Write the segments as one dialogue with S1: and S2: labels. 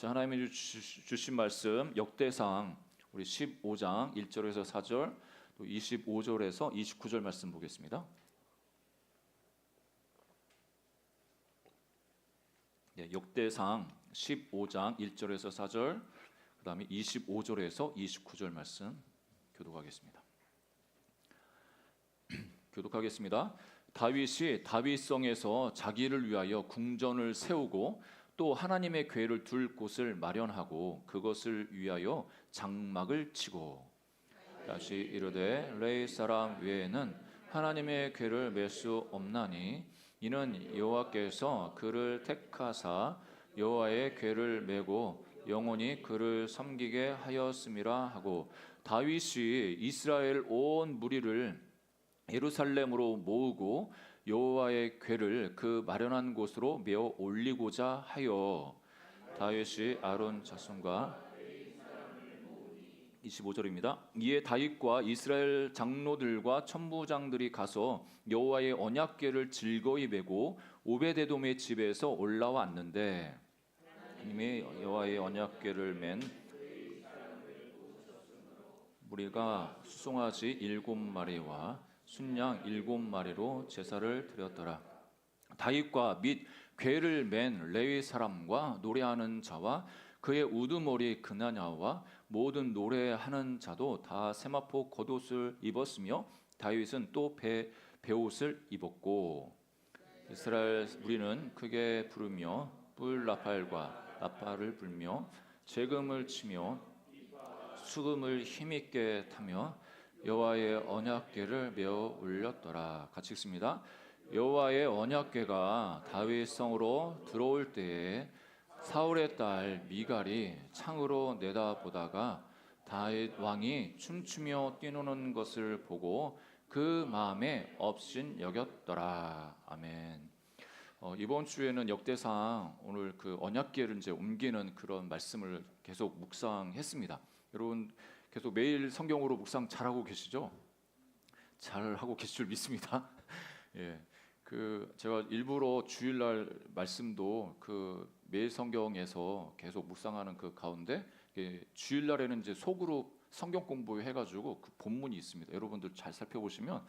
S1: 자, 하나님이 주신 말씀 역대상 우리 15장 1절에서 4절 또 25절에서 29절 말씀 보겠습니다. 역대상 15장 1절에서 4절 그 다음에 25절에서 29절 말씀 교독하겠습니다. 다윗이 다윗성에서 자기를 위하여 궁전을 세우고 또 하나님의 궤를 둘 곳을 마련하고 그것을 위하여 장막을 치고 다시 이르되 레위 사람 외에는 하나님의 궤를 맬 수 없나니 이는 여호와께서 그를 택하사 여호와의 궤를 메고 영원히 그를 섬기게 하였음이라 하고 다윗이 이스라엘 온 무리를 예루살렘으로 모으고 여호와의 궤를 그 마련한 곳으로 메어 올리고자 하여 다윗이 아론 자손과 25절입니다. 이에 다윗과 이스라엘 장로들과 천부장들이 가서 여호와의 언약궤를 즐거이 메고 오베데돔의 집에서 올라왔는데 하나님이 여호와의 언약궤를 맨 무리가 수송아지 7마리와 순양 7마리로 제사를 드렸더라. 다윗과 및 궤를 맨 레위 사람과 노래하는 자와 그의 우두머리 그나냐와 모든 노래하는 자도 다 세마포 겉옷을 입었으며 다윗은 또 베옷을 입었고 이스라엘 무리는 크게 부르며 뿔 나팔과 나팔을 불며 재금을 치며 수금을 힘있게 타며 여호와의 언약궤를 메어 올렸더라. 같이 읽습니다. 여호와의 언약궤가 다윗 성으로 들어올 때에 사울의 딸 미갈이 창으로 내다보다가 다윗 왕이 춤추며 뛰노는 것을 보고 그 마음에 업신 여겼더라. 아멘. 이번 주에는 역대상 오늘 그 언약궤를 이제 옮기는 그런 말씀을 계속 묵상했습니다. 여러분 계속 매일 성경으로 묵상 잘하고 계시죠? 잘하고 계실 줄 믿습니다. 예, 제가 일부러 주일날 말씀도 그 매일 성경에서 계속 묵상하는 그 가운데 주일날에는 이제 속으로 성경 공부해가지고 그 본문이 있습니다. 여러분들 잘 살펴보시면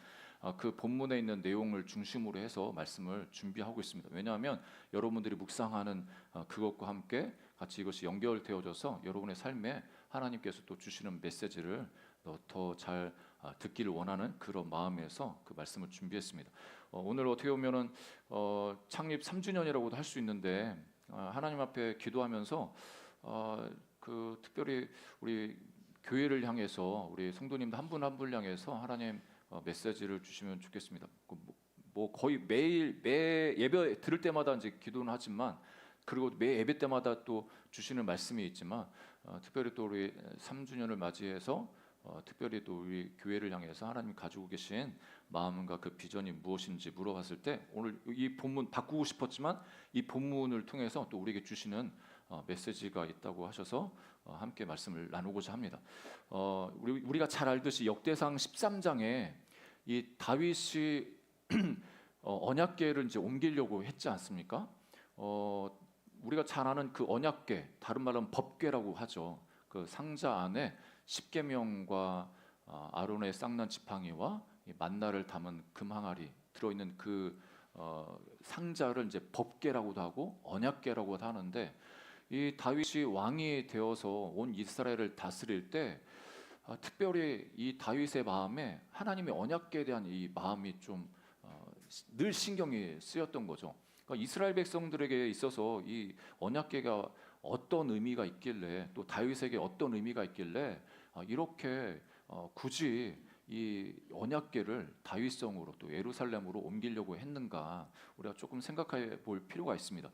S1: 그 본문에 있는 내용을 중심으로 해서 말씀을 준비하고 있습니다. 왜냐하면 여러분들이 묵상하는 그것과 함께 같이 이것이 연결되어져서 여러분의 삶에 하나님께서 또 주시는 메시지를 더 잘 듣기를 원하는 그런 마음에서 그 말씀을 준비했습니다. 오늘 어떻게 보면은 창립 3주년이라고도 할 수 있는데 하나님 앞에 기도하면서 그 특별히 우리 교회를 향해서 우리 성도님들 한 분 한 분 향해서 하나님 메시지를 주시면 좋겠습니다. 뭐 거의 매 예배 들을 때마다 이제 기도는 하지만 그리고 매 예배 때마다 또 주시는 말씀이 있지만 특별히 또 우리 3주년을 맞이해서 특별히 또 우리 교회를 향해서 하나님 가지고 계신 마음과 그 비전이 무엇인지 물어봤을 때 오늘 이 본문 바꾸고 싶었지만 이 본문을 통해서 또 우리에게 주시는 메시지가 있다고 하셔서 함께 말씀을 나누고자 합니다. 우리가 잘 알듯이 역대상 13장에 이 다윗이 언약궤를 이제 옮기려고 했지 않습니까? 우리가 잘 아는 그 언약궤, 다른 말로 법궤라고 하죠. 그 상자 안에 십계명과 아론의 쌍난 지팡이와 만나를 담은 금항아리 들어있는 그 상자를 이제 법궤라고도 하고 언약궤라고도 하는데 이 다윗이 왕이 되어서 온 이스라엘을 다스릴 때 특별히 이 다윗의 마음에 하나님의 언약궤에 대한 이 마음이 좀 늘 신경이 쓰였던 거죠. 그러니까 이스라엘 백성들에게 있어서 이 언약궤가 어떤 의미가 있길래 또 다윗에게 어떤 의미가 있길래 이렇게 굳이 이 언약궤를 다윗성으로 또 예루살렘으로 옮기려고 했는가 우리가 조금 생각해 볼 필요가 있습니다.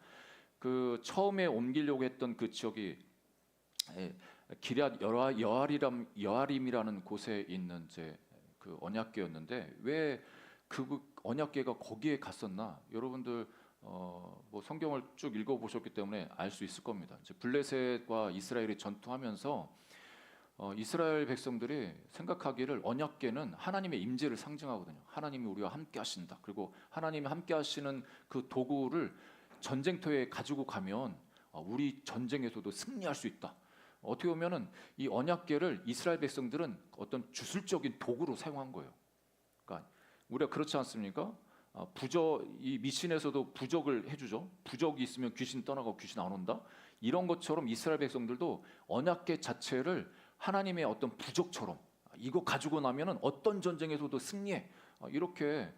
S1: 그 처음에 옮기려고 했던 그 지역이 기럇 여아림이라는 곳에 있는 이제 그 언약궤였는데 왜 그 언약궤가 거기에 갔었나? 여러분들 뭐 성경을 쭉 읽어보셨기 때문에 알 수 있을 겁니다. 이제 블레셋과 이스라엘이 전투하면서 이스라엘 백성들이 생각하기를 언약궤는 하나님의 임재를 상징하거든요. 하나님이 우리와 함께 하신다. 그리고 하나님이 함께 하시는 그 도구를 전쟁터에 가지고 가면 우리 전쟁에서도 승리할 수 있다. 어떻게 보면은 이 언약궤를 이스라엘 백성들은 어떤 주술적인 도구로 사용한 거예요. 그러니까 우리가 그렇지 않습니까? 이 미신에서도 부적을 해주죠. 부적이 있으면 귀신 떠나고 귀신 안 온다. 이런 것처럼 이스라엘 백성들도 언약궤 자체를 하나님의 어떤 부적처럼 이거 가지고 나면은 어떤 전쟁에서도 승리해. 이렇게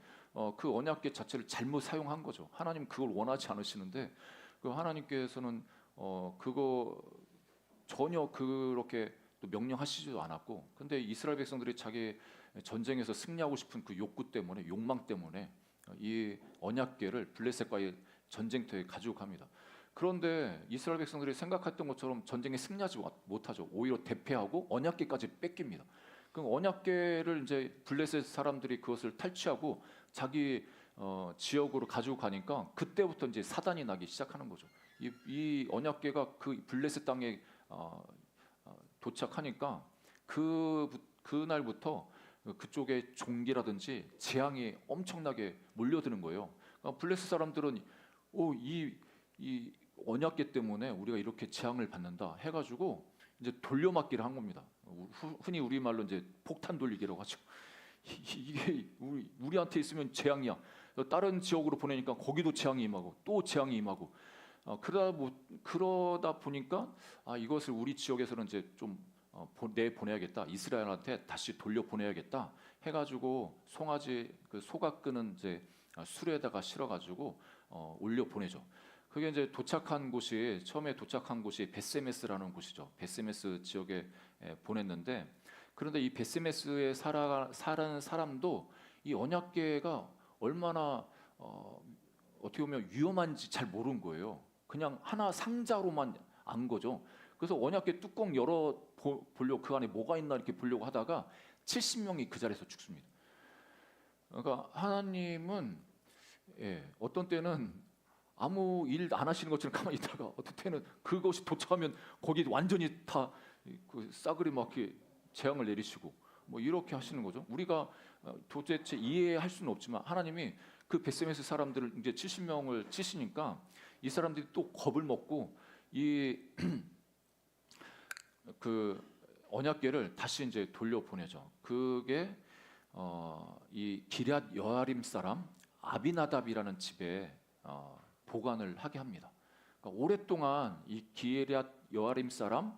S1: 그 언약궤 자체를 잘못 사용한 거죠. 하나님 그걸 원하지 않으시는데 그 하나님께서는 그거 전혀 그렇게 또 명령하시지도 않았고, 근데 이스라엘 백성들이 자기 전쟁에서 승리하고 싶은 그 욕구 때문에, 욕망 때문에 이 언약궤를 블레셋과의 전쟁터에 가지고 갑니다. 그런데 이스라엘 백성들이 생각했던 것처럼 전쟁에 승리하지 못하죠. 오히려 대패하고 언약궤까지 뺏깁니다. 그 언약궤를 이제 블레셋 사람들이 그것을 탈취하고 자기 지역으로 가지고 가니까 그때부터 이제 사단이 나기 시작하는 거죠. 이 언약궤가 그 블레셋 땅에 도착하니까 그날부터 그쪽에 종기라든지 재앙이 엄청나게 몰려드는 거예요. 그러니까 블레셋 사람들은 이 언약궤 때문에 우리가 이렇게 재앙을 받는다 해가지고 이제 돌려막기를 한 겁니다. 흔히 우리말로 이제 폭탄 돌리기라고 하죠. 이게 우리한테 있으면 재앙이야. 다른 지역으로 보내니까 거기도 재앙이 임하고 또 재앙이 임하고 그러다 보니까 이것을 우리 지역에서는 이제 좀 내보내야겠다. 이스라엘한테 다시 돌려보내야겠다 해가지고 송아지 그 소가 끄는 이제 수레에다가 실어가지고 올려 보내죠. 그게 이제 처음에 도착한 곳이 베세메스라는 곳이죠. 베세메스 지역에 보냈는데, 그런데 이 베세메스에 사는 사람도 이 언약궤가 얼마나 어떻게 보면 위험한지 잘 모르는 거예요. 그냥 하나 상자로만 안 거죠. 그래서 언약궤 뚜껑 열어 보려고 그 안에 뭐가 있나 이렇게 보려고 하다가 70명이 그 자리에서 죽습니다. 그러니까 하나님은 어떤 때는 아무 일 안 하시는 것처럼 가만히 있다가 어떤 때는 그것이 도착하면 거기 완전히 다 그 싸그리 막 이렇게 재앙을 내리시고 뭐 이렇게 하시는 거죠. 우리가 도대체 이해할 수는 없지만 하나님이 그 베세메스 사람들을 이제 70명을 치시니까 이 사람들이 또 겁을 먹고 이 그 언약궤를 다시 이제 돌려보내죠. 그게 이 기럇 여아림 사람 아비나답이라는 집에 보관을 하게 합니다. 그러니까 오랫동안 이 기럇 여아림 사람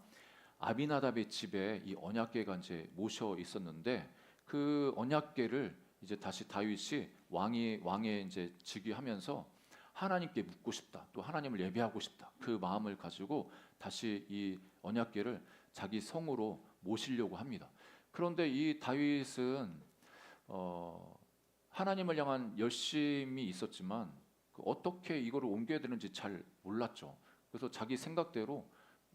S1: 아비나답의 집에 이 언약궤가 이제 모셔 있었는데 그 언약궤를 이제 다시 다윗이 왕에 이제 즉위하면서 하나님께 묻고 싶다, 또 하나님을 예배하고 싶다, 그 마음을 가지고 다시 이 언약궤를 자기 성으로 모시려고 합니다. 그런데 이 다윗은 하나님을 향한 열심이 있었지만 어떻게 이거를 옮겨야 되는지 잘 몰랐죠. 그래서 자기 생각대로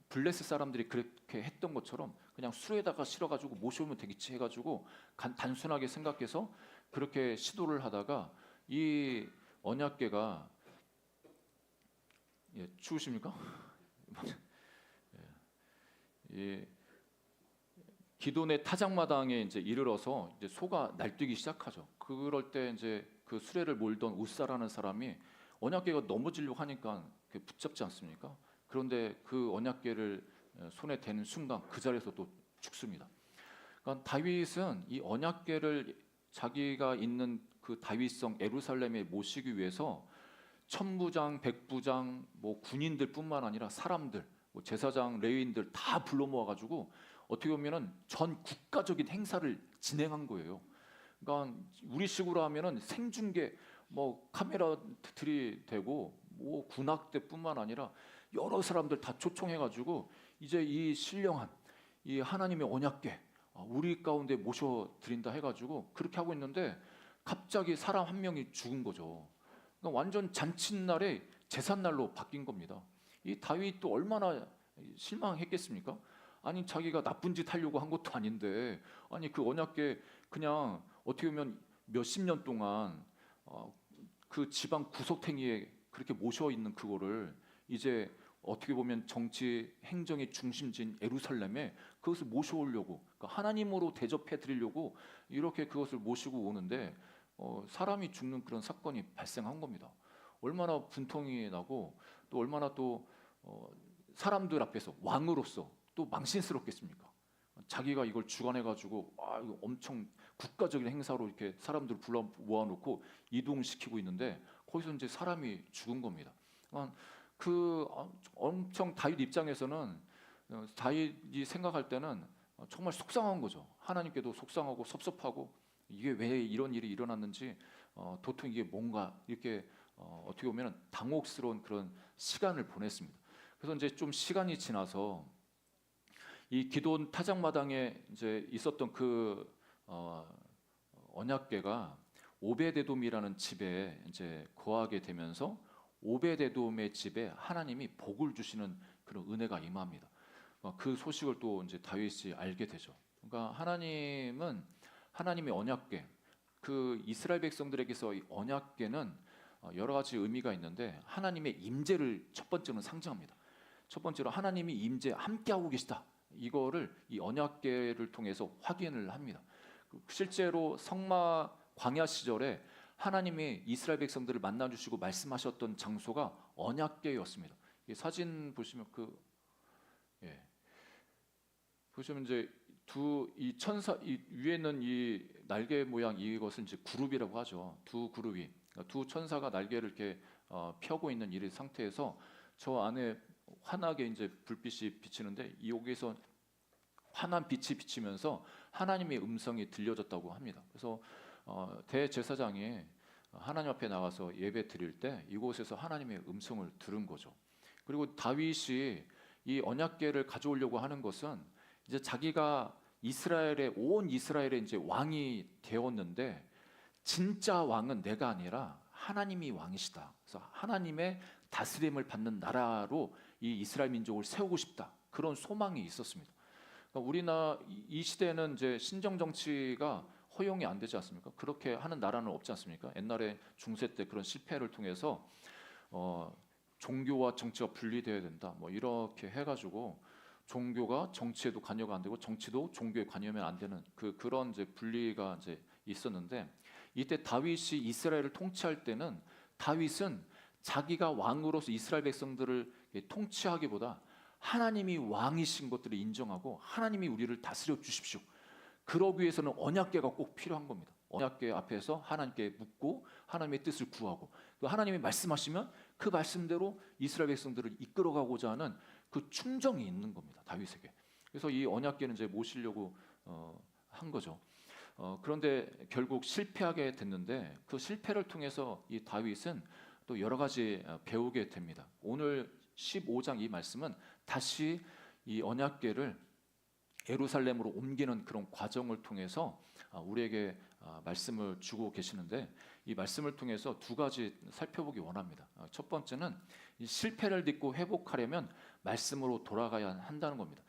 S1: 블레셋 사람들이 그렇게 했던 것처럼 그냥 수레에다가 실어가지고 모셔오면 되겠지 해가지고 단순하게 생각해서 그렇게 시도를 하다가 이 언약궤가 추우십니까? 기돈의 타작마당에 이제 이르러서 이제 소가 날뛰기 시작하죠. 그럴 때 이제 그 수레를 몰던 우사라는 사람이 언약궤가 넘어지려고 하니까 붙잡지 않습니까? 그런데 그 언약궤를 손에 대는 순간 그 자리에서 또 죽습니다. 그러니까 다윗은 이 언약궤를 자기가 있는 그 다윗성 예루살렘에 모시기 위해서 천부장, 백부장, 뭐 군인들뿐만 아니라 사람들, 뭐 제사장, 레위인들 다 불러 모아가지고 어떻게 보면은 전 국가적인 행사를 진행한 거예요. 그러니까 우리식으로 하면은 생중계, 뭐 카메라들이 되고 뭐 군악대뿐만 아니라 여러 사람들 다 초청해가지고 이제 이 신령한 이 하나님의 언약궤 우리 가운데 모셔드린다 해가지고 그렇게 하고 있는데 갑자기 사람 한 명이 죽은 거죠. 그러니까 완전 잔칫날에 제삿날로 바뀐 겁니다. 이 다윗도 얼마나 실망했겠습니까? 아니 자기가 나쁜 짓 하려고 한 것도 아닌데 아니 그 언약궤 그냥 어떻게 보면 몇십 년 동안 그 지방 구석탱이에 그렇게 모셔 있는 그거를 이제 어떻게 보면 정치 행정의 중심지인 예루살렘에 그것을 모셔오려고 그러니까 하나님으로 대접해 드리려고 이렇게 그것을 모시고 오는데 사람이 죽는 그런 사건이 발생한 겁니다. 얼마나 분통이 나고 또 얼마나 또 사람들 앞에서 왕으로서 또 망신스럽겠습니까? 자기가 이걸 주관해가지고 이거 엄청 국가적인 행사로 이렇게 사람들 불러 모아놓고 이동시키고 있는데 거기서 이제 사람이 죽은 겁니다. 엄청 다윗 입장에서는 다윗이 생각할 때는 정말 속상한 거죠. 하나님께도 속상하고 섭섭하고 이게 왜 이런 일이 일어났는지 도통 이게 뭔가 이렇게 어떻게 보면 당혹스러운 그런 시간을 보냈습니다. 그래서 이제 좀 시간이 지나서 이 기드온 타작마당에 이제 있었던 그 언약궤가 오베데돔이라는 집에 이제 거하게 되면서 오베데돔의 집에 하나님이 복을 주시는 그런 은혜가 임합니다. 그 소식을 또 이제 다윗이 알게 되죠. 그러니까 하나님은 하나님의 언약궤, 그 이스라엘 백성들에게서 이 언약궤는 여러 가지 의미가 있는데 하나님의 임재를 첫 번째로 상징합니다. 첫 번째로 하나님이 임재 함께하고 계시다. 이거를 이 언약궤를 통해서 확인을 합니다. 실제로 성막 광야 시절에 하나님이 이스라엘 백성들을 만나 주시고 말씀하셨던 장소가 언약궤였습니다. 이 사진 보시면 보시면 이제 이 천사 이 위에는 이 날개 모양 이것을 이제 그룹이라고 하죠. 두 그룹이 두 천사가 날개를 이렇게 펴고 있는 이 상태에서 저 안에 환하게 이제 불빛이 비치는데 여기서 환한 빛이 비치면서 하나님의 음성이 들려졌다고 합니다. 그래서 대제사장이 하나님 앞에 나가서 예배 드릴 때 이곳에서 하나님의 음성을 들은 거죠. 그리고 다윗이 이 언약궤를 가져오려고 하는 것은 이제 자기가 온 이스라엘의 이제 왕이 되었는데 진짜 왕은 내가 아니라 하나님이 왕이시다. 그래서 하나님의 다스림을 받는 나라로 이 이스라엘 민족을 세우고 싶다. 그런 소망이 있었습니다. 그러니까 우리나라 이 시대는 이제 신정 정치가 허용이 안 되지 않습니까? 그렇게 하는 나라는 없지 않습니까? 옛날에 중세 때 그런 실패를 통해서 종교와 정치가 분리되어야 된다. 뭐 이렇게 해가지고 종교가 정치에도 관여가 안 되고 정치도 종교에 관여하면 안 되는 그런 이제 분리가 이제 있었는데 이때 다윗이 이스라엘을 통치할 때는 다윗은 자기가 왕으로서 이스라엘 백성들을 통치하기보다 하나님이 왕이신 것들을 인정하고 하나님이 우리를 다스려 주십시오. 그러기 위해서는 언약궤가 꼭 필요한 겁니다. 언약궤 앞에서 하나님께 묻고 하나님의 뜻을 구하고 하나님이 말씀하시면 그 말씀대로 이스라엘 백성들을 이끌어가고자 하는 그 충정이 있는 겁니다. 다윗에게. 그래서 이 언약궤는 이제 모시려고 한 거죠. 그런데 결국 실패하게 됐는데 그 실패를 통해서 이 다윗은 또 여러 가지 배우게 됩니다. 오늘 15장 이 말씀은 다시 이 언약궤를 예루살렘으로 옮기는 그런 과정을 통해서 우리에게 말씀을 주고 계시는데 이 말씀을 통해서 두 가지 살펴보기 원합니다. 첫 번째는 이 실패를 딛고 회복하려면 말씀으로 돌아가야 한다는 겁니다.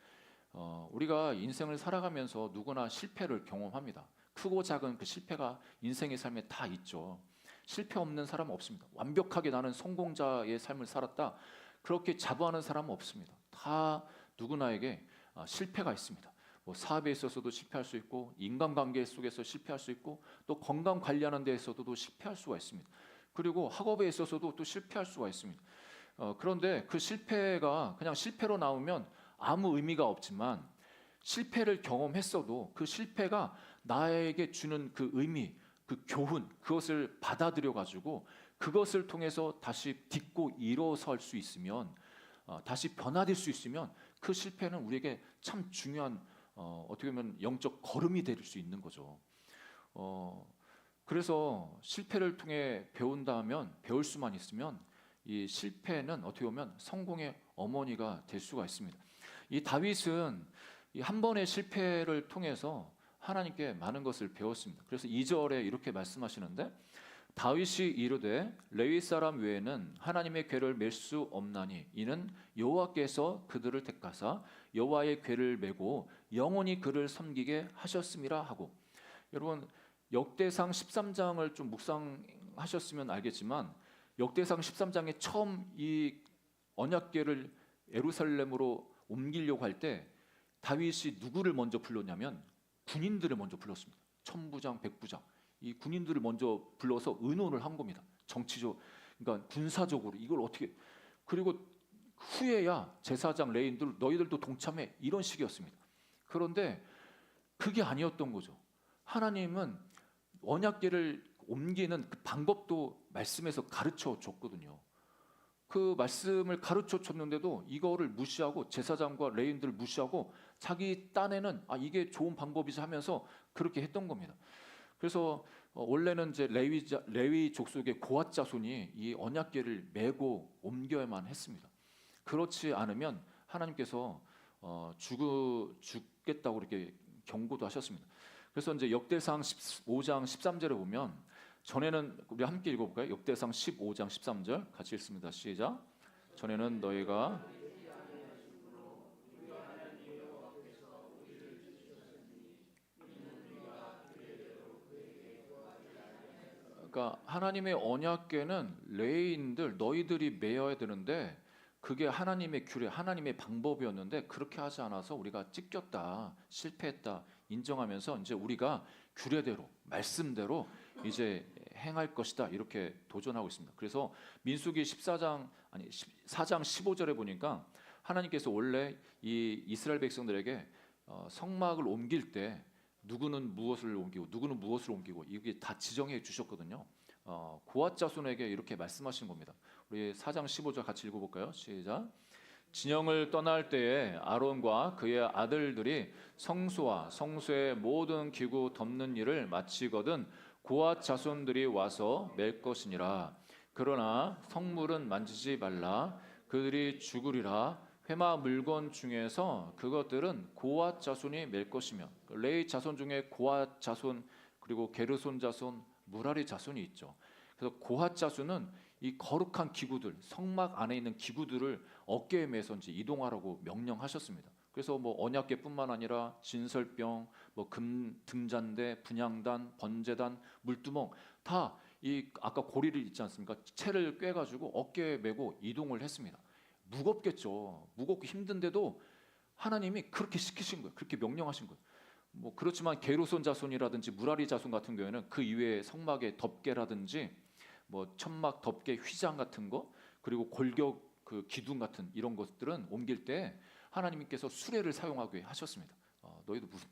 S1: 우리가 인생을 살아가면서 누구나 실패를 경험합니다. 크고 작은 그 실패가 인생의 삶에 다 있죠. 실패 없는 사람은 없습니다. 완벽하게 나는 성공자의 삶을 살았다. 그렇게 자부하는 사람은 없습니다. 다 누구나에게 실패가 있습니다. 뭐 사업에 있어서도 실패할 수 있고 인간관계 속에서 실패할 수 있고 또 건강 관리하는 데 있어서도 실패할 수가 있습니다. 그리고 학업에 있어서도 또 실패할 수가 있습니다. 그런데 그 실패가 그냥 실패로 나오면 아무 의미가 없지만 실패를 경험했어도 그 실패가 나에게 주는 그 의미, 그 교훈, 그것을 받아들여 가지고 그것을 통해서 다시 딛고 일어설 수 있으면 다시 변화될 수 있으면 그 실패는 우리에게 참 중요한 어떻게 보면 영적 걸음이 될 수 있는 거죠. 그래서 실패를 통해 배운다면 배울 수만 있으면 이 실패는 어떻게 보면 성공의 어머니가 될 수가 있습니다. 이 다윗은 이 한 번의 실패를 통해서 하나님께 많은 것을 배웠습니다. 그래서 2절에 이렇게 말씀하시는데 다윗이 이르되 레위 사람 외에는 하나님의 궤를 맬 수 없나니 이는 여호와께서 그들을 택하사 여호와의 궤를 메고 영원히 그를 섬기게 하셨음이라 하고 여러분 역대상 13장을 좀 묵상하셨으면 알겠지만 역대상 13장에 처음 이 언약궤를 예루살렘으로 옮기려고 할 때 다윗이 누구를 먼저 불렀냐면 군인들을 먼저 불렀습니다. 천부장, 백부장 이 군인들을 먼저 불러서 의논을 한 겁니다. 정치적, 그러니까 군사적으로 이걸 어떻게 그리고 후에야 제사장 레위인들 너희들도 동참해 이런 식이었습니다. 그런데 그게 아니었던 거죠. 하나님은 언약궤를 옮기는 그 방법도 말씀에서 가르쳐 줬거든요. 그 말씀을 가르쳐 줬는데도 이거를 무시하고 제사장과 레위인들을 무시하고 자기 딴에는 이게 좋은 방법이지 하면서 그렇게 했던 겁니다. 그래서 원래는 이제 레위 족속의 고앗 자손이 이 언약궤를 메고 옮겨야만 했습니다. 그렇지 않으면 하나님께서 죽겠다고 이렇게 경고도 하셨습니다. 그래서 이제 역대상 15장 13절에 보면 전에는 우리 함께 읽어볼까요? 역대상 15장 13절 같이 읽습니다. 시작. 전에는 너희가 그러니까 하나님의 언약궤는 레위인들 너희들이 메어야 되는데 그게 하나님의 규례, 하나님의 방법이었는데 그렇게 하지 않아서 우리가 찢겼다, 실패했다 인정하면서 이제 우리가 규례대로, 말씀대로 이제 행할 것이다 이렇게 도전하고 있습니다. 그래서 민수기 4장 15절에 보니까 하나님께서 원래 이 이스라엘 백성들에게 성막을 옮길 때 누구는 무엇을 옮기고 누구는 무엇을 옮기고 이게 다 지정해 주셨거든요. 고앗 자손에게 이렇게 말씀하신 겁니다. 우리 4장 15절 같이 읽어볼까요? 시작. 진영을 떠날 때에 아론과 그의 아들들이 성소와 성소의 모든 기구 덮는 일을 마치거든 고앗 자손들이 와서 맬 것이니라. 그러나 성물은 만지지 말라. 그들이 죽으리라. 회마 물건 중에서 그것들은 고앗 자손이 맬 것이며 레위 자손 중에 고앗 자손 그리고 게르손 자손 무라리 자손이 있죠. 그래서 고앗 자손은 이 거룩한 기구들 성막 안에 있는 기구들을 어깨에 매서 이제 이동하라고 명령하셨습니다. 그래서 뭐 언약궤뿐만 아니라 진설병, 뭐 등잔대, 분향단, 번제단, 물두멍 다 이 아까 고리를 있지 않습니까? 채를 꿰가지고 어깨에 메고 이동을 했습니다. 무겁겠죠. 무겁고 힘든데도 하나님이 그렇게 시키신 거예요. 그렇게 명령하신 거예요. 뭐 그렇지만 게르손 자손이라든지 무라리 자손 같은 경우에는 그 이외에 성막의 덮개라든지 뭐 천막 덮개 휘장 같은 거 그리고 골격 그 기둥 같은 이런 것들은 옮길 때 하나님께서 수레를 사용하게 하셨습니다. 너희도 무슨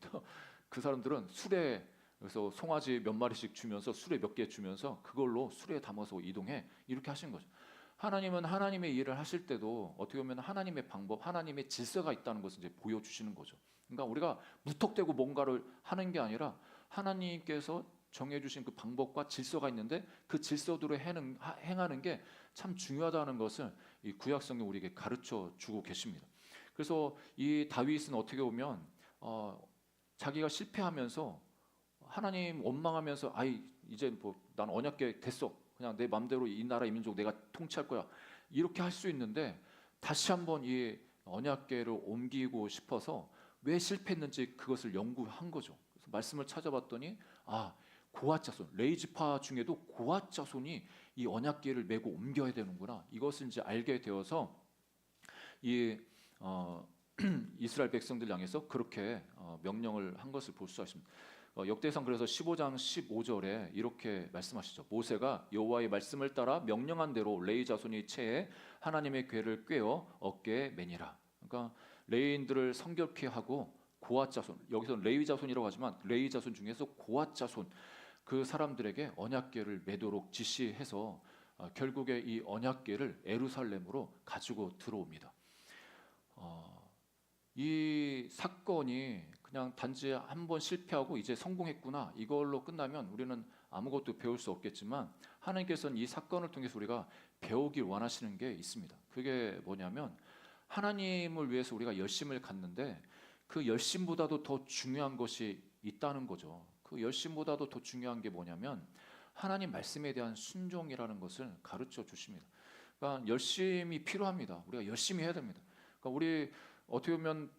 S1: 그 사람들은 수레 그래서 송아지 몇 마리씩 주면서 수레 몇 개 주면서 그걸로 수레에 담아서 이동해 이렇게 하신 거죠. 하나님은 하나님의 일을 하실 때도 어떻게 보면 하나님의 방법, 하나님의 질서가 있다는 것을 이제 보여주시는 거죠. 그러니까 우리가 무턱대고 뭔가를 하는 게 아니라 하나님께서 정해주신 그 방법과 질서가 있는데 그 질서대로 행하는 게 참 중요하다는 것을 이 구약성경 우리에게 가르쳐 주고 계십니다. 그래서 이 다윗은 어떻게 보면 자기가 실패하면서 하나님 원망하면서 이제 뭐 난 언약궤 됐어. 그냥 내 맘대로 이 나라 이 민족 내가 통치할 거야. 이렇게 할 수 있는데 다시 한번 이 언약궤를 옮기고 싶어서 왜 실패했는지 그것을 연구한 거죠. 그래서 말씀을 찾아봤더니 고앗 자손, 레이지파 중에도 고앗 자손이 이 언약궤를 메고 옮겨야 되는구나. 이것을 이제 알게 되어서 이 이스라엘 백성들 향해서 그렇게 명령을 한 것을 볼 수 있습니다. 역대상 그래서 15장 15절에 이렇게 말씀하시죠. 모세가 여호와의 말씀을 따라 명령한 대로 레위 자손이 채에 하나님의 궤를 꿰어 어깨에 매니라. 그러니까 레위인들을 성결케 하고 고앗 자손, 여기서 레위 자손이라고 하지만 레위 자손 중에서 고앗 자손 그 사람들에게 언약궤를 매도록 지시해서 결국에 이 언약궤를 예루살렘으로 가지고 들어옵니다. 이 사건이 그냥 단지 한 번 실패하고 이제 성공했구나 이걸로 끝나면 우리는 아무것도 배울 수 없겠지만 하나님께서는 이 사건을 통해서 우리가 배우길 원하시는 게 있습니다. 그게 뭐냐면 하나님을 위해서 우리가 열심을 갖는데 그 열심보다도 더 중요한 것이 있다는 거죠. 그 열심보다도 더 중요한 게 뭐냐면 하나님 말씀에 대한 순종이라는 것을 가르쳐 주십니다. 그러니까 열심이 필요합니다. 우리가 열심히 해야 됩니다. 그러니까 우리 어떻게 보면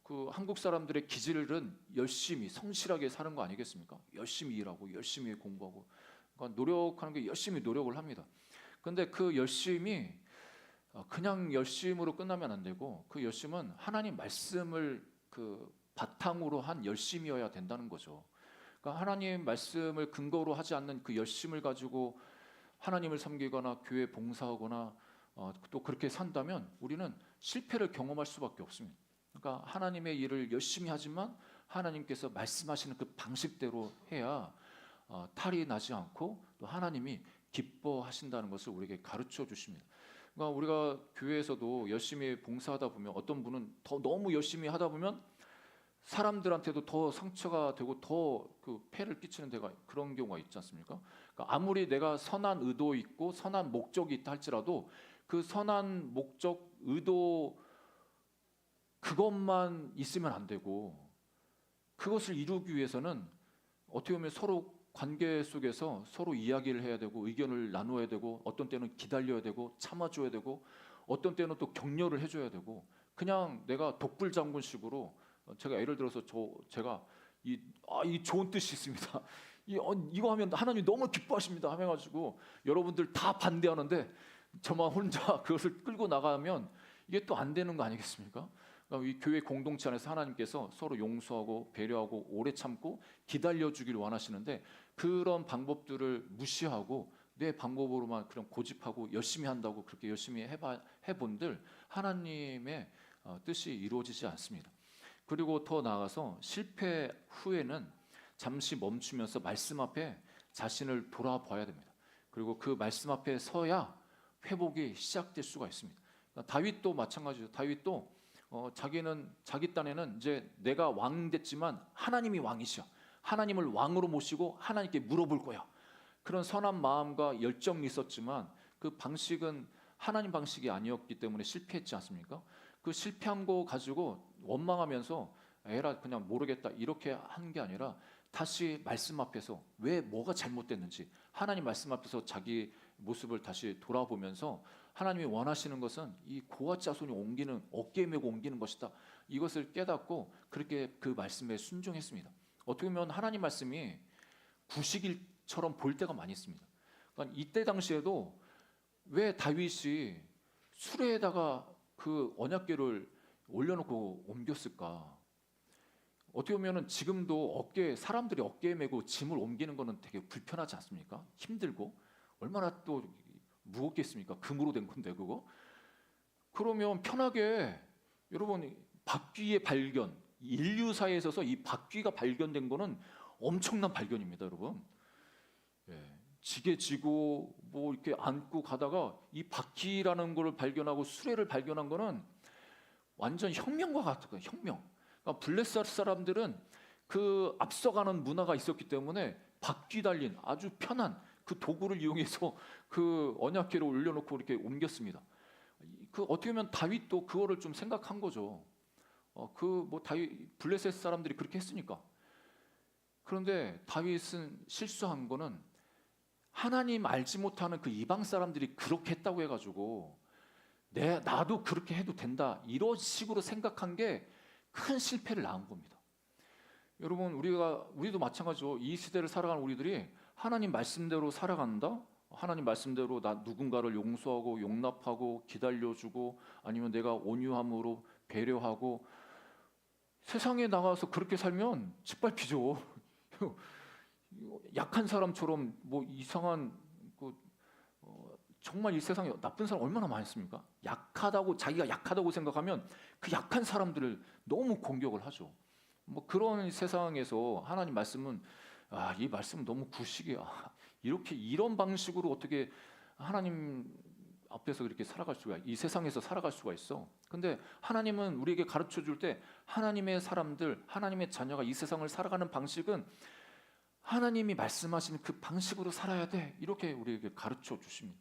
S1: 그 한국 사람들의 기질은 열심히 성실하게 사는 거 아니겠습니까? 열심히 일하고 열심히 공부하고 그러니까 노력하는 게 열심히 노력을 합니다. 그런데 그 열심이 그냥 열심으로 끝나면 안 되고 그 열심은 하나님 말씀을 그 바탕으로 한 열심이어야 된다는 거죠. 그러니까 하나님 말씀을 근거로 하지 않는 그 열심을 가지고 하나님을 섬기거나 교회 봉사하거나 또 그렇게 산다면 우리는 실패를 경험할 수밖에 없습니다. 그러니까 하나님의 일을 열심히 하지만 하나님께서 말씀하시는 그 방식대로 해야 탈이 나지 않고 또 하나님이 기뻐하신다는 것을 우리에게 가르쳐 주십니다. 그러니까 우리가 교회에서도 열심히 봉사하다 보면 어떤 분은 더 너무 열심히 하다 보면 사람들한테도 더 상처가 되고 더 그 폐를 끼치는 데가 그런 경우가 있지 않습니까? 그러니까 아무리 내가 선한 의도 있고 선한 목적이 있다 할지라도 그 선한 목적, 의도 그것만 있으면 안 되고 그것을 이루기 위해서는 어떻게 보면 서로 관계 속에서 서로 이야기를 해야 되고 의견을 나누어야 되고 어떤 때는 기다려야 되고 참아줘야 되고 어떤 때는 또 격려를 해줘야 되고 그냥 내가 독불장군식으로 제가 예를 들어서 제가 이 좋은 뜻이 있습니다. 이거 하면 하나님 너무 기뻐하십니다. 해가지고 여러분들 다 반대하는데 저만 혼자 그것을 끌고 나가면 이게 또 안 되는 거 아니겠습니까? 그러니까 이 교회 공동체 안에서 하나님께서 서로 용서하고 배려하고 오래 참고 기다려주기를 원하시는데 그런 방법들을 무시하고 내 방법으로만 그냥 고집하고 열심히 한다고 그렇게 열심히 해본들 하나님의 뜻이 이루어지지 않습니다. 그리고 더 나아가서 실패 후에는 잠시 멈추면서 말씀 앞에 자신을 돌아봐야 됩니다. 그리고 그 말씀 앞에 서야 회복이 시작될 수가 있습니다. 그러니까 다윗도 마찬가지죠. 다윗도 자기 딴에는 이제 내가 왕 됐지만 하나님이 왕이셔. 하나님을 왕으로 모시고 하나님께 물어볼 거야. 그런 선한 마음과 열정이 있었지만 그 방식은 하나님 방식이 아니었기 때문에 실패했지 않습니까? 그 실패한 거 가지고 원망하면서 에라 그냥 모르겠다 이렇게 한 게 아니라 다시 말씀 앞에서 왜 뭐가 잘못됐는지 하나님 말씀 앞에서 자기 모습을 다시 돌아보면서 하나님이 원하시는 것은 이 고아 자손이 옮기는 어깨에 메고 옮기는 것이다. 이것을 깨닫고 그렇게 그 말씀에 순종했습니다. 어떻게 보면 하나님 말씀이 구식일처럼 볼 때가 많이 있습니다. 그러니까 이때 당시에도 왜 다윗이 수레에다가 그 언약궤를 올려놓고 옮겼을까? 어떻게 보면은 지금도 사람들이 어깨에 메고 짐을 옮기는 거는 되게 불편하지 않습니까? 힘들고 얼마나 또 무겁겠습니까? 금으로 된 건데 그거. 그러면 편하게 여러분 바퀴의 발견, 인류사에 있어서 이 바퀴가 발견된 거는 엄청난 발견입니다, 여러분. 예, 지게 지고 뭐 이렇게 안고 가다가 이 바퀴라는 걸 발견하고 수레를 발견한 거는 완전 혁명과 같은 거예요. 혁명. 그러니까 블레셋 사람들은 그 앞서가는 문화가 있었기 때문에 바퀴 달린 아주 편한 그 도구를 이용해서 그 언약궤를 올려놓고 이렇게 옮겼습니다. 그 어떻게 보면 다윗도 그거를 좀 생각한 거죠. 그 뭐 다윗 블레셋 사람들이 그렇게 했으니까. 그런데 다윗은 실수한 거는 하나님 알지 못하는 그 이방 사람들이 그렇게 했다고 해가지고 나도 그렇게 해도 된다 이런 식으로 생각한 게 큰 실패를 낳은 겁니다. 여러분 우리도 마찬가지죠. 이 시대를 살아가는 우리들이 하나님 말씀대로 살아간다. 하나님 말씀대로 누군가를 용서하고 용납하고 기다려주고 아니면 내가 온유함으로 배려하고 세상에 나가서 그렇게 살면 짓밟히죠. 약한 사람처럼 뭐 이상한 정말 이 세상에 나쁜 사람 얼마나 많습니까? 자기가 약하다고 생각하면 그 약한 사람들을 너무 공격을 하죠. 뭐 그런 세상에서 하나님 말씀은 이 말씀은 너무 구식이야. 이런 방식으로 어떻게 하나님 앞에서 이렇게 이 세상에서 살아갈 수가 있어. 근데 하나님은 우리에게 가르쳐 줄 때 하나님의 사람들, 하나님의 자녀가 이 세상을 살아가는 방식은 하나님이 말씀하신 그 방식으로 살아야 돼. 이렇게 우리에게 가르쳐 주십니다.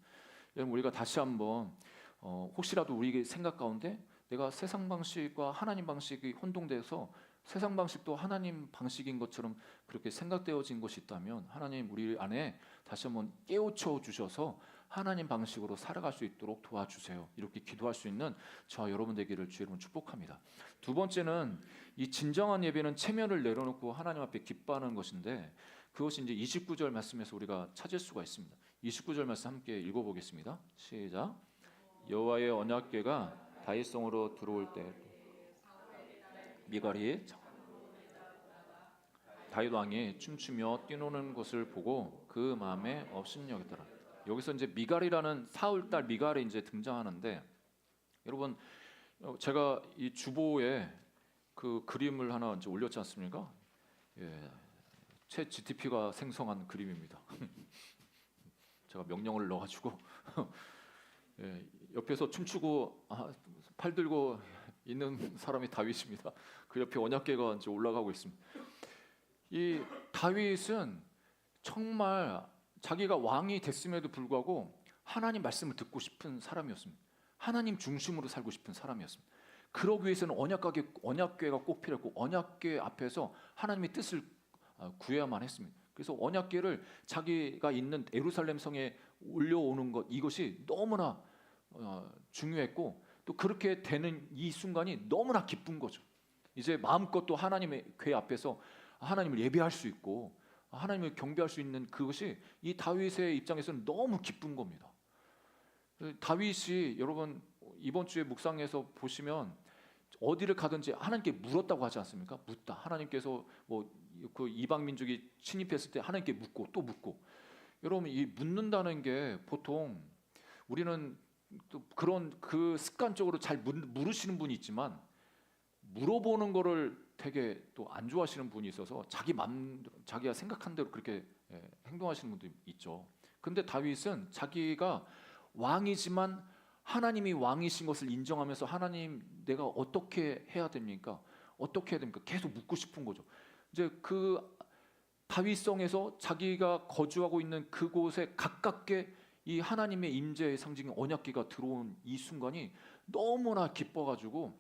S1: 여러분 우리가 다시 한번 혹시라도 우리의 생각 가운데 내가 세상 방식과 하나님 방식이 혼동돼서 세상 방식도 하나님 방식인 것처럼 그렇게 생각되어진 것이 있다면 하나님 우리 안에 다시 한번 깨우쳐 주셔서 하나님 방식으로 살아갈 수 있도록 도와주세요. 이렇게 기도할 수 있는 저와 여러분 되기를 주의 이름으로 축복합니다. 두 번째는 이 진정한 예배는 체면을 내려놓고 하나님 앞에 기뻐하는 것인데 그것이 이제 29절 말씀에서 우리가 찾을 수가 있습니다. 29절 말씀 함께 읽어보겠습니다. 시작. 여호와의 언약궤가 다윗성으로 들어올 때 미갈이 다윗 왕이 춤추며 뛰노는 것을 보고 그 마음에 업신여겼더라. 여기서 이제 미갈이라는 사울 딸 미갈이 이제 등장하는데, 여러분 제가 이 주보에 그 그림을 하나 이제 올렸지 않습니까? 예, 챗 GTP가 생성한 그림입니다. 제가 명령을 넣어가지고 예, 옆에서 춤추고 팔 들고 있는 사람이 다윗입니다. 그 옆에 언약궤가 이제 올라가고 있습니다. 이 다윗은 정말 자기가 왕이 됐음에도 불구하고 하나님 말씀을 듣고 싶은 사람이었습니다. 하나님 중심으로 살고 싶은 사람이었습니다. 그러기 위해서는 언약궤가 꼭 필요했고, 언약궤 앞에서 하나님의 뜻을 구해야만 했습니다. 그래서 언약궤를 자기가 있는 예루살렘 성에 올려오는 것, 이것이 너무나 중요했고, 또 그렇게 되는 이 순간이 너무나 기쁜 거죠. 이제 마음껏 또 하나님의 궤 앞에서 하나님을 예배할 수 있고 하나님을 경배할 수 있는 그것이 이 다윗의 입장에서는 너무 기쁜 겁니다. 다윗이 여러분 이번 주에 묵상해서 보시면 어디를 가든지 하나님께 물었다고 하지 않습니까? 묻다. 하나님께서 뭐 그 이방 민족이 침입했을 때 하나님께 묻고 또 묻고. 여러분 이 묻는다는 게 보통 우리는 또 그런 그 습관적으로 잘 물으시는 분이 있지만, 물어보는 거를 되게 또 안 좋아하시는 분이 있어서 자기가 생각한 대로 그렇게 행동하시는 분도 있죠. 근데 다윗은 자기가 왕이지만 하나님이 왕이신 것을 인정하면서, 하나님 내가 어떻게 해야 됩니까? 어떻게 해야 됩니까? 계속 묻고 싶은 거죠. 이제 그 다윗성에서 자기가 거주하고 있는 그곳에 가깝게 이 하나님의 임재의 상징인 언약궤가 들어온 이 순간이 너무나 기뻐가지고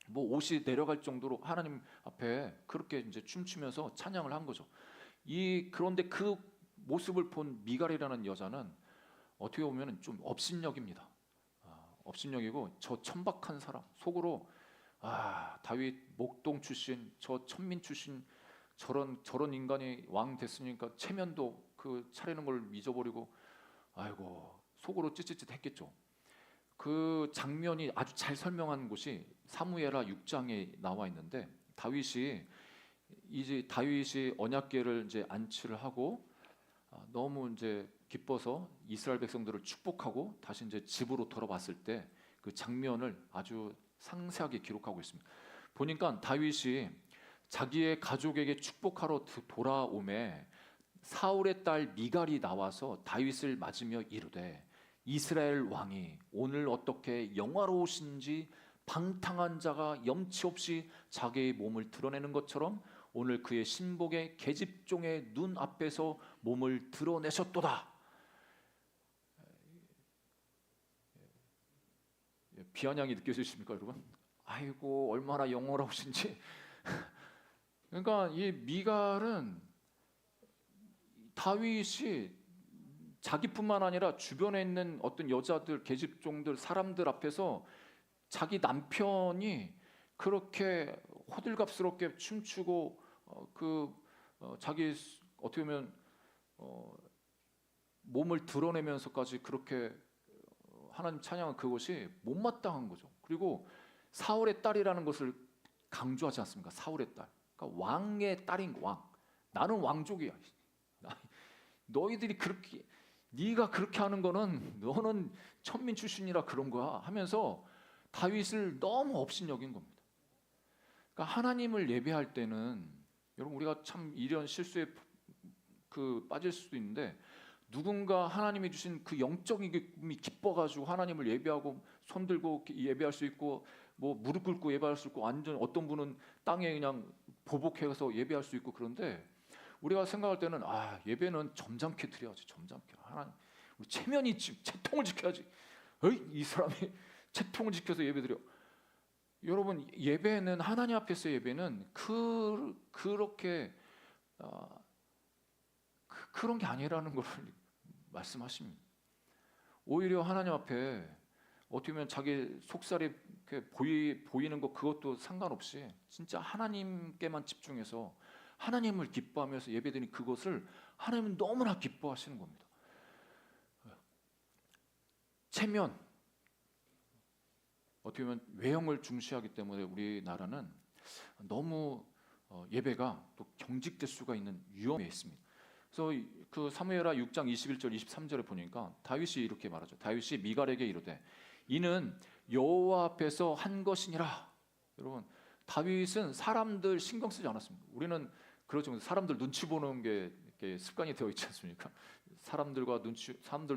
S1: 뭐 옷이 내려갈 정도로 하나님 앞에 그렇게 이제 춤추면서 찬양을 한 거죠. 그런데 그 모습을 본 미갈이라는 여자는 어떻게 보면 좀 업신여깁니다. 업신여기고, 저 천박한 사람 속으로 다윗 목동 출신, 저 천민 출신, 저런 인간이 왕 됐으니까 체면도 그 차리는 걸 잊어버리고, 아이고 속으로 찌릿찌릿했겠죠. 그 장면이 아주 잘 설명한 곳이 사무엘하 6장에 나와 있는데, 다윗이 언약궤를 이제 안치를 하고 너무 이제 기뻐서 이스라엘 백성들을 축복하고 다시 이제 집으로 돌아왔을 때 그 장면을 아주 상세하게 기록하고 있습니다. 보니까 다윗이 자기의 가족에게 축복하러 돌아오매 사울의 딸 미갈이 나와서 다윗을 맞으며 이르되, 이스라엘 왕이 오늘 어떻게 영화로우신지 방탕한 자가 염치 없이 자기의 몸을 드러내는 것처럼 오늘 그의 신복의 계집종의 눈 앞에서 몸을 드러내셨도다. 비아냥이 느껴지십니까, 여러분? 아이고 얼마나 영화로우신지. 그러니까 이 미갈은 다윗이 자기뿐만 아니라 주변에 있는 어떤 여자들, 계집종들, 사람들 앞에서 자기 남편이 그렇게 호들갑스럽게 춤추고 자기 어떻게 보면 몸을 드러내면서까지 그렇게 하나님 찬양한 그것이 못마땅한 거죠. 그리고 사울의 딸이라는 것을 강조하지 않습니까? 사울의 딸. 그러니까 왕의 딸인 왕. 나는 왕족이야. 너희들이 그렇게, 네가 그렇게 하는 거는 너는 천민 출신이라 그런 거야 하면서 다윗을 너무 업신여긴 겁니다. 그러니까 하나님을 예배할 때는 여러분 우리가 참 이런 실수에 빠질 수도 있는데, 누군가 하나님이 주신 그 영적인 기쁨이 기뻐가지고 하나님을 예배하고 손 들고 예배할 수 있고, 뭐 무릎 꿇고 예배할 수 있고, 완전 어떤 분은 땅에 그냥 보복해서 예배할 수 있고. 그런데 우리가 생각할 때는 예배는 점잖게 드려야지. 점잖게. 하나님 우리 체면이 채통을 지켜야지. 이 사람이 채통을 지켜서 예배드려. 여러분 예배는, 하나님 앞에서 예배는 그렇게 그런 게 아니라는 걸 말씀하십니다. 오히려 하나님 앞에 어떻게 보면 자기 속살이 보이는 것, 그것도 상관없이 진짜 하나님께만 집중해서 하나님을 기뻐하면서 예배드리는 그것을 하나님은 너무나 기뻐하시는 겁니다. 체면, 어떻게 보면 외형을 중시하기 때문에 우리나라는 너무 예배가 또 경직될 수가 있는 위험에 있습니다. 그래서 그 사무엘하 6장 21절 23절에 보니까 다윗이 이렇게 말하죠. 다윗이 미갈에게 이르되 이는 여호와 앞에서 한 것이니라. 여러분, 다윗은 사람들 신경 쓰지 않았습니다. 우리는 그렇죠. 사람들 눈치 보는 게 이렇게 습관이 되어 있지 않습니까? 사람들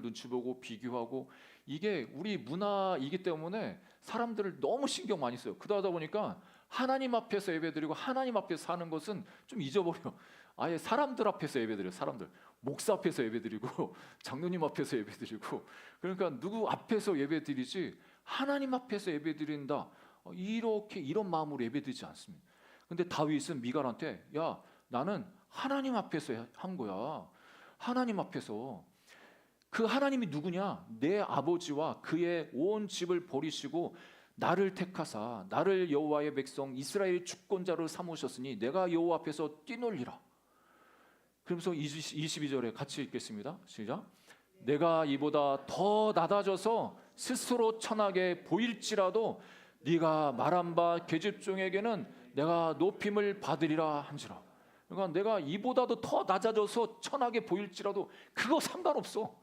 S1: 눈치 보고 비교하고, 이게 우리 문화이기 때문에 사람들을 너무 신경 많이 써요. 그러다 보니까 하나님 앞에서 예배드리고 하나님 앞에서 사는 것은 좀 잊어버려. 아예 사람들 앞에서 예배드려요. 사람들, 목사 앞에서 예배드리고 장로님 앞에서 예배드리고, 그러니까 누구 앞에서 예배드리지 하나님 앞에서 예배드린다, 이렇게 이런 마음으로 예배드리지 않습니다. 근데 다윗은 미갈한테, 야, 나는 하나님 앞에서 한 거야. 하나님 앞에서. 그 하나님이 누구냐? 내 아버지와 그의 온 집을 버리시고 나를 택하사 나를 여호와의 백성 이스라엘 주권자로 삼으셨으니 내가 여호와 앞에서 뛰놀리라. 그러면서 22절에 같이 읽겠습니다. 시작. 내가 이보다 더 낮아져서 스스로 천하게 보일지라도 네가 말한 바 계집종에게는 내가 높임을 받으리라 한지라. 그러니까 내가 이보다도 더 낮아져서 천하게 보일지라도 그거 상관없어.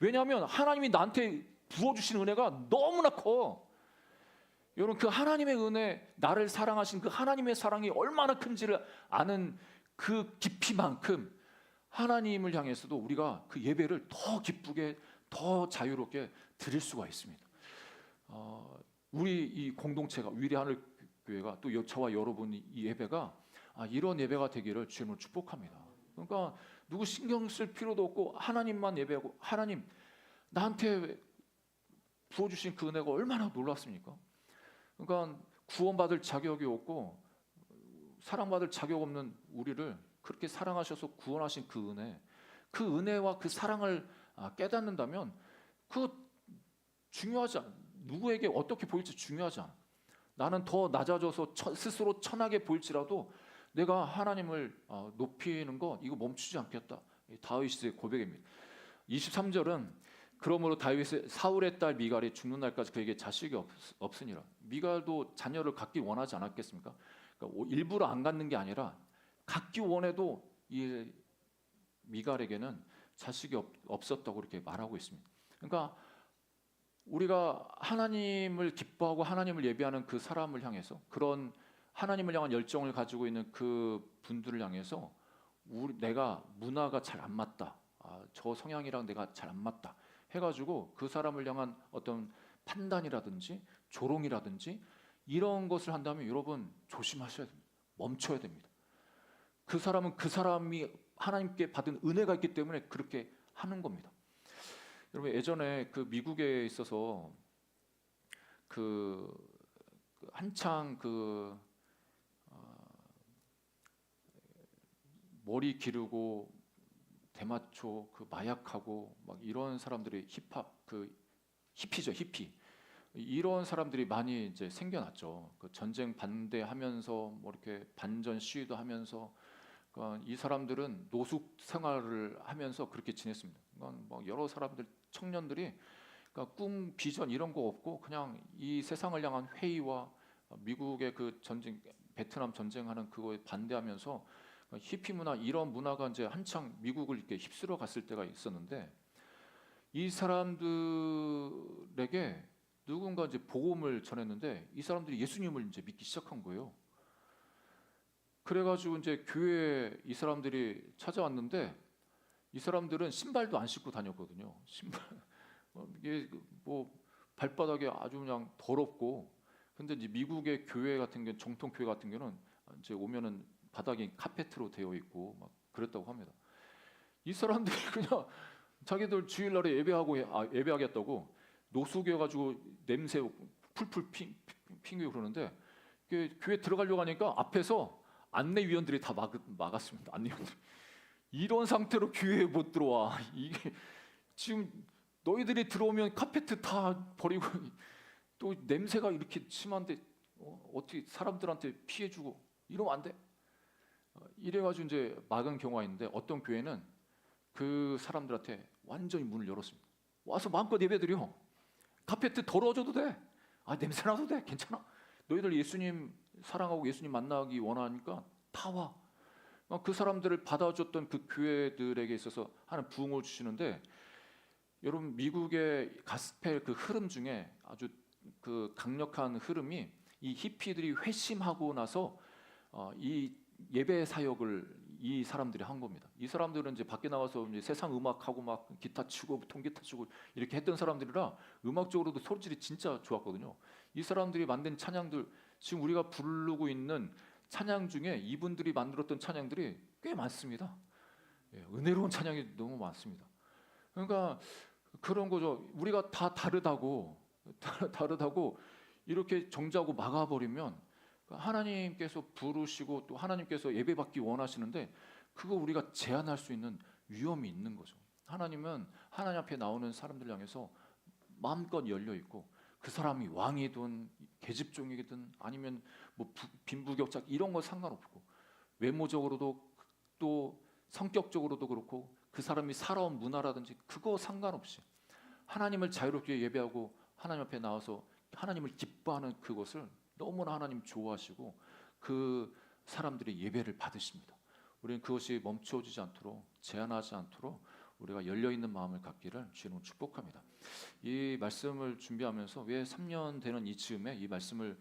S1: 왜냐하면 하나님이 나한테 부어주신 은혜가 너무나 커. 여러분, 그 하나님의 은혜, 나를 사랑하신 그 하나님의 사랑이 얼마나 큰지를 아는 그 깊이만큼 하나님을 향해서도 우리가 그 예배를 더 기쁘게, 더 자유롭게 드릴 수가 있습니다. 우리 이 공동체가, 위례하늘 교회가, 또 저와 여러분 이 예배가 이런 예배가 되기를 주님으로 축복합니다. 그러니까 누구 신경 쓸 필요도 없고 하나님만 예배하고, 하나님 나한테 부어주신 그 은혜가 얼마나 놀랐습니까? 그러니까 구원받을 자격이 없고 사랑받을 자격 없는 우리를 그렇게 사랑하셔서 구원하신 그 은혜, 그 은혜와 그 사랑을 깨닫는다면 그 중요하지 않아. 누구에게 어떻게 보일지 중요하지 않아. 나는 더 낮아져서 스스로 천하게 보일지라도 내가 하나님을 높이는 거 이거 멈추지 않겠다. 다윗의 고백입니다. 23절은 그러므로 다윗의 사울의 딸 미갈이 죽는 날까지 그에게 자식이 없으니라. 미갈도 자녀를 갖기 원하지 않았겠습니까? 그러니까 일부러 안 갖는 게 아니라 갖기 원해도 이 미갈에게는 자식이 없었다고 이렇게 말하고 있습니다. 그러니까 우리가 하나님을 기뻐하고 하나님을 예배하는 그 사람을 향해서, 그런 하나님을 향한 열정을 가지고 있는 그 분들을 향해서 내가 문화가 잘 안 맞다, 저 성향이랑 내가 잘 안 맞다 해가지고 그 사람을 향한 어떤 판단이라든지 조롱이라든지 이런 것을 한다면 여러분 조심하셔야 됩니다. 멈춰야 됩니다. 그 사람은 그 사람이 하나님께 받은 은혜가 있기 때문에 그렇게 하는 겁니다. 여러분, 예전에 그 미국에 있어서 한창 머리 기르고 대마초 마약하고 막 이런 사람들이 히피죠, 히피. 이런 사람들이 많이 이제 생겨났죠. 그 전쟁 반대하면서 뭐 이렇게 반전 시위도 하면서, 그러니까 이 사람들은 노숙 생활을 하면서 그렇게 지냈습니다. 그러니까 뭐 여러 사람들, 청년들이, 그러니까 꿈, 비전 이런 거 없고 그냥 이 세상을 향한 회의와 미국의 그 전쟁, 베트남 전쟁하는 그거에 반대하면서 히피 문화, 이런 문화가 이제 한창 미국을 이렇게 휩쓸어 갔을 때가 있었는데, 이 사람들에게 누군가 이제 복음을 전했는데 이 사람들이 예수님을 이제 믿기 시작한 거예요. 그래가지고 이제 교회에 이 사람들이 찾아왔는데 이 사람들은 신발도 안 신고 다녔거든요. 신발 이게 뭐 발바닥에 아주 그냥 더럽고, 근데 이제 미국의 교회 같은 경우, 정통 교회 같은 경우는 이제 오면은 바닥이 카페트로 되어 있고 막 그랬다고 합니다. 이 사람들이 그냥 자기들 주일날에 예배하겠다고 노숙해가지고 냄새 풀풀 피우고 그러는데, 교회 들어가려고 하니까 앞에서 안내위원들이 다 막았습니다. 안내위원들. 이런 상태로 교회에 못 들어와. 이게 지금 너희들이 들어오면 카페트 다 버리고 또 냄새가 이렇게 심한데 어떻게 사람들한테 피해주고 이러면 안 돼. 이래가지고 이제 막은 경우가 있는데, 어떤 교회는 그 사람들한테 완전히 문을 열었습니다. 와서 마음껏 예배드려. 카페트 더러워져도 돼. 냄새 나도 돼. 괜찮아. 너희들 예수님 사랑하고 예수님 만나기 원하니까 다 와. 그 사람들을 받아줬던 그 교회들에게 있어서 하나님 부흥을 주시는데, 여러분 미국의 가스펠 그 흐름 중에 아주 그 강력한 흐름이 이 히피들이 회심하고 나서 이 예배 사역을 이 사람들이 한 겁니다. 이 사람들은 이제 밖에 나와서 이제 세상 음악하고 막 기타 치고 통기타 치고 이렇게 했던 사람들이라 음악적으로도 소질이 진짜 좋았거든요. 이 사람들이 만든 찬양들, 지금 우리가 부르고 있는 찬양 중에 이분들이 만들었던 찬양들이 꽤 많습니다. 은혜로운 찬양이 너무 많습니다. 그러니까 그런 거죠. 우리가 다 다르다고 이렇게 정죄하고 막아버리면 하나님께서 부르시고 또 하나님께서 예배받기 원하시는데 그거 우리가 제한할 수 있는 위험이 있는 거죠. 하나님은 하나님 앞에 나오는 사람들 향해서 마음껏 열려 있고, 그 사람이 왕이든 계집종이든 아니면 뭐 빈부격작 이런 거 상관없고, 외모적으로도 또 성격적으로도 그렇고 그 사람이 살아온 문화라든지 그거 상관없이 하나님을 자유롭게 예배하고 하나님 앞에 나와서 하나님을 기뻐하는 그것을 너무나 하나님 좋아하시고 그 사람들의 예배를 받으십니다. 우리는 그것이 멈춰지지 않도록, 제한하지 않도록 우리가 열려있는 마음을 갖기를 주님으로 축복합니다. 이 말씀을 준비하면서 왜 3년 되는 이즈음에 이 말씀을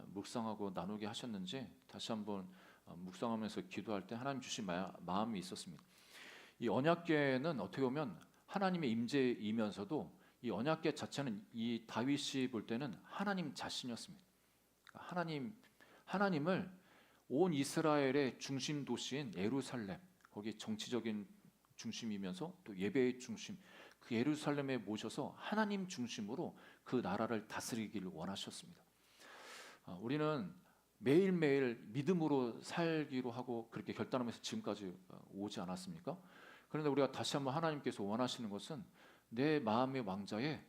S1: 묵상하고 나누게 하셨는지 다시 한번 묵상하면서 기도할 때 하나님 주신 마음이 있었습니다. 이 언약궤는 어떻게 보면 하나님의 임재이면서도 이 언약궤 자체는 이 다윗이 볼 때는 하나님 자신이었습니다. 하나님을 온 이스라엘의 중심 도시인 예루살렘, 거기 정치적인 중심이면서 또 예배의 중심, 그 예루살렘에 모셔서 하나님 중심으로 그 나라를 다스리기를 원하셨습니다. 우리는 매일매일 믿음으로 살기로 하고 그렇게 결단하면서 지금까지 오지 않았습니까? 그런데 우리가 다시 한번 하나님께서 원하시는 것은 내 마음의 왕좌에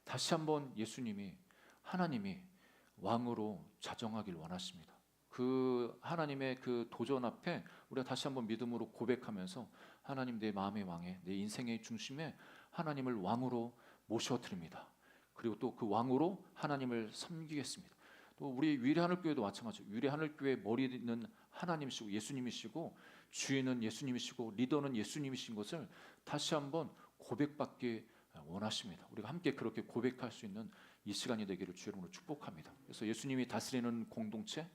S1: 다시 한번 예수님이, 하나님이 왕으로 자정하길 원하십니다. 그 하나님의 그 도전 앞에 우리가 다시 한번 믿음으로 고백하면서 하나님, 내 마음의 왕에, 내 인생의 중심에 하나님을 왕으로 모셔드립니다. 그리고 또 그 왕으로 하나님을 섬기겠습니다. 또 우리 위례하늘교회도 마찬가지죠. 위례하늘교회 머리는 하나님이시고 예수님이시고 주인은 예수님이시고 리더는 예수님이신 것을 다시 한번 고백받기 원하십니다. 우리가 함께 그렇게 고백할 수 있는 이 시간이 되기를 주의 이름으로 축복합니다. 그래서 예수님이 다스리는 공동체,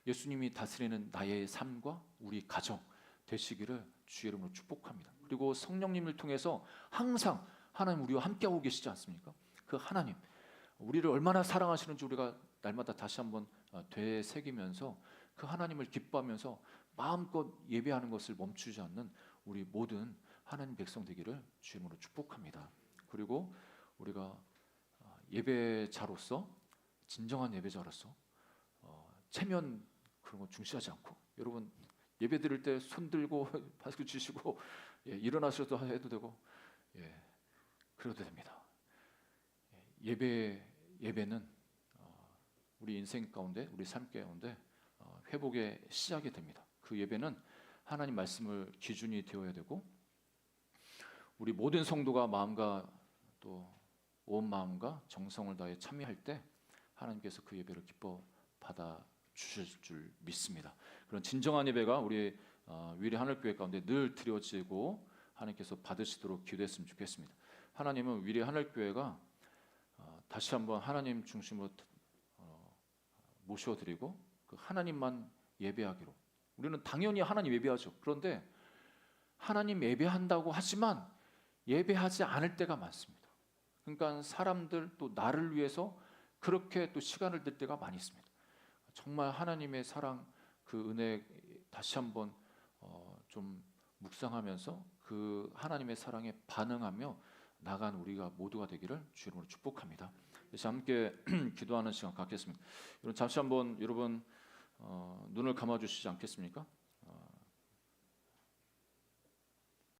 S1: 예수님이 다스리는 나의 삶과 우리 가정 되시기를 주의 이름으로 축복합니다. 그리고 성령님을 통해서 항상 하나님 우리와 함께하고 계시지 않습니까? 그 하나님, 우리를 얼마나 사랑하시는지 우리가 날마다 다시 한번 되새기면서 그 하나님을 기뻐하면서 마음껏 예배하는 것을 멈추지 않는 우리 모든 하나님 백성 되기를 주의 이름으로 축복합니다. 그리고 우리가 예배자로서, 진정한 예배자로서 체면 그런 거 중시하지 않고, 여러분 예배 드릴 때 손 들고 박수 치시고 일어나셔도 해도 되고 그래도 됩니다. 예배는 우리 인생 가운데, 우리 삶 가운데 회복의 시작이 됩니다. 그 예배는 하나님 말씀을 기준이 되어야 되고, 우리 모든 성도가 마음과 또 온 마음과 정성을 다해 참여할 때 하나님께서 그 예배를 기뻐 받아 주실 줄 믿습니다. 그런 진정한 예배가 우리 위례하늘교회 가운데 늘 드려지고 하나님께서 받으시도록 기도했으면 좋겠습니다. 하나님은 위례하늘교회가 다시 한번 하나님 중심으로 모셔드리고 그 하나님만 예배하기로, 우리는 당연히 하나님 예배하죠. 그런데 하나님 예배한다고 하지만 예배하지 않을 때가 많습니다. 그러니까 사람들 또 나를 위해서 그렇게 또 시간을 들 때가 많이 있습니다. 정말 하나님의 사랑, 그 은혜 다시 한번 좀 묵상하면서 그 하나님의 사랑에 반응하며 나간 우리가 모두가 되기를 주의 이름으로 축복합니다. 그래서 함께 기도하는 시간 갖겠습니다. 여러분 잠시 한번 여러분 눈을 감아 주시지 않겠습니까?